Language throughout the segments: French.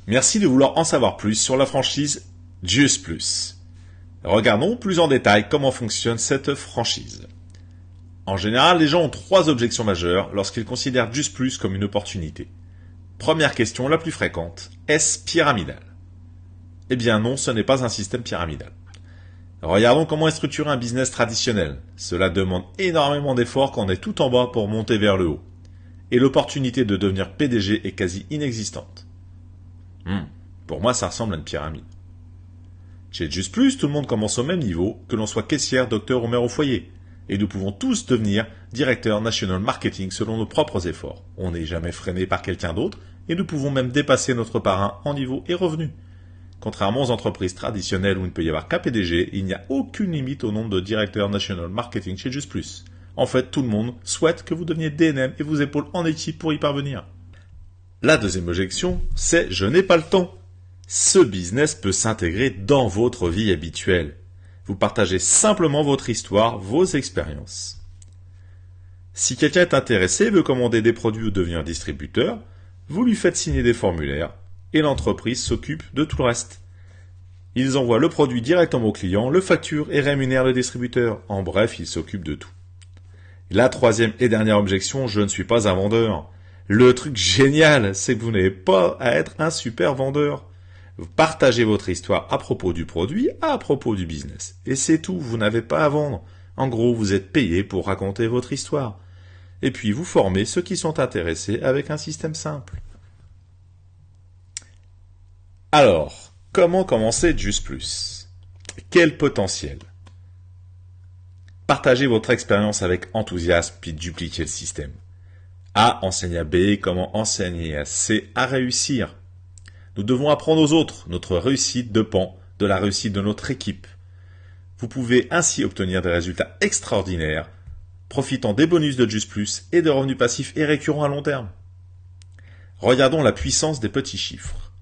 Merci de vouloir en savoir plus sur la franchise Juice Plus. Regardons plus en détail comment fonctionne cette franchise. En général, les gens ont 3 objections majeures lorsqu'ils considèrent Juice Plus comme une opportunité. Première question la plus fréquente, est-ce pyramidal? Eh bien non, ce n'est pas un système pyramidal. Regardons comment est structuré un business traditionnel. Cela demande énormément d'efforts quand on est tout en bas pour monter vers le haut. Et l'opportunité de devenir PDG est quasi inexistante. Pour moi, ça ressemble à une pyramide. Chez Juice Plus, tout le monde commence au même niveau, que l'on soit caissière, docteur ou mère au foyer. Et nous pouvons tous devenir directeur national marketing selon nos propres efforts. On n'est jamais freiné par quelqu'un d'autre et nous pouvons même dépasser notre parrain en niveau et revenus. Contrairement aux entreprises traditionnelles où il ne peut y avoir qu'un PDG, il n'y a aucune limite au nombre de directeurs national marketing chez Juice Plus. En fait, tout le monde souhaite que vous deveniez DNM et vous épaule en équipe pour y parvenir. La deuxième objection, c'est « je n'ai pas le temps ». Ce business peut s'intégrer dans votre vie habituelle. Vous partagez simplement votre histoire, vos expériences. Si quelqu'un est intéressé, veut commander des produits ou devenir distributeur, vous lui faites signer des formulaires et l'entreprise s'occupe de tout le reste. Ils envoient le produit directement au client, le facturent et rémunèrent le distributeur. En bref, ils s'occupent de tout. La troisième et dernière objection, je ne suis pas un vendeur. Le truc génial, c'est que vous n'avez pas à être un super vendeur. Vous partagez votre histoire à propos du produit, à propos du business. Et c'est tout, vous n'avez pas à vendre. En gros, vous êtes payé pour raconter votre histoire. Et puis, vous formez ceux qui sont intéressés avec un système simple. Alors, comment commencer Juice Plus? Quel potentiel? Partagez votre expérience avec enthousiasme, puis dupliquez le système. A enseigne à B comment enseigner à C à réussir. Nous devons apprendre aux autres. Notre réussite dépend de la réussite de notre équipe. Vous pouvez ainsi obtenir des résultats extraordinaires, profitant des bonus de Juice Plus et de revenus passifs et récurrents à long terme. Regardons la puissance des petits chiffres.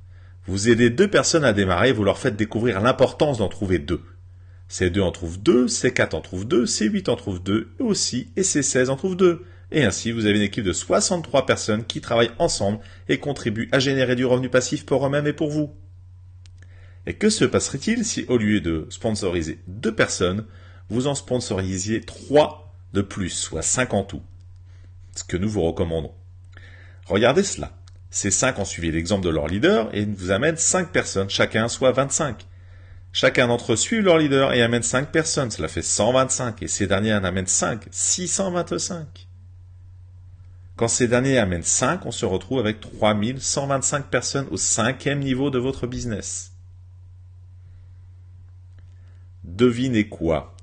Vous aidez 2 personnes à démarrer et vous leur faites découvrir l'importance d'en trouver 2. C2 en trouve 2, C4 en trouve 2, C8 en trouve 2, et C16 en trouve 2. Et ainsi, vous avez une équipe de 63 personnes qui travaillent ensemble et contribuent à générer du revenu passif pour eux-mêmes et pour vous. Et que se passerait-il si, au lieu de sponsoriser 2 personnes, vous en sponsorisiez 3 de plus, soit 5 en tout? Ce que nous vous recommandons. Regardez cela. Ces 5 ont suivi l'exemple de leur leader et vous amènent 5 personnes, chacun, soit 25. Chacun d'entre eux suit leur leader et amène 5 personnes, cela fait 125. Et ces derniers en amènent 5, 625. Quand ces derniers amènent 5, on se retrouve avec 3125 personnes au 5e niveau de votre business. Devinez quoi?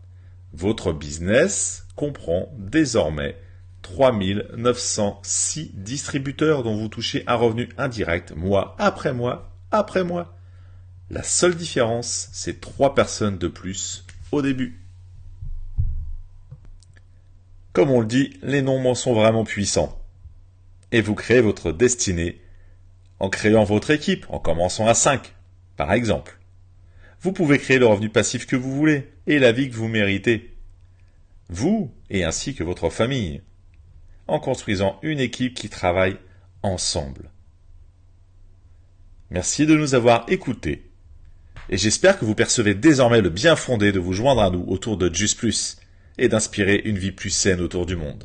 Votre business comprend désormais 3906 distributeurs dont vous touchez un revenu indirect mois après mois après mois. La seule différence, c'est 3 personnes de plus au début. Comme on le dit, les nombres sont vraiment puissants. Et vous créez votre destinée en créant votre équipe, en commençant à 5, par exemple. Vous pouvez créer le revenu passif que vous voulez et la vie que vous méritez. Vous, et ainsi que votre famille, en construisant une équipe qui travaille ensemble. Merci de nous avoir écoutés. Et j'espère que vous percevez désormais le bien fondé de vous joindre à nous autour de Juice Plus et d'inspirer une vie plus saine autour du monde.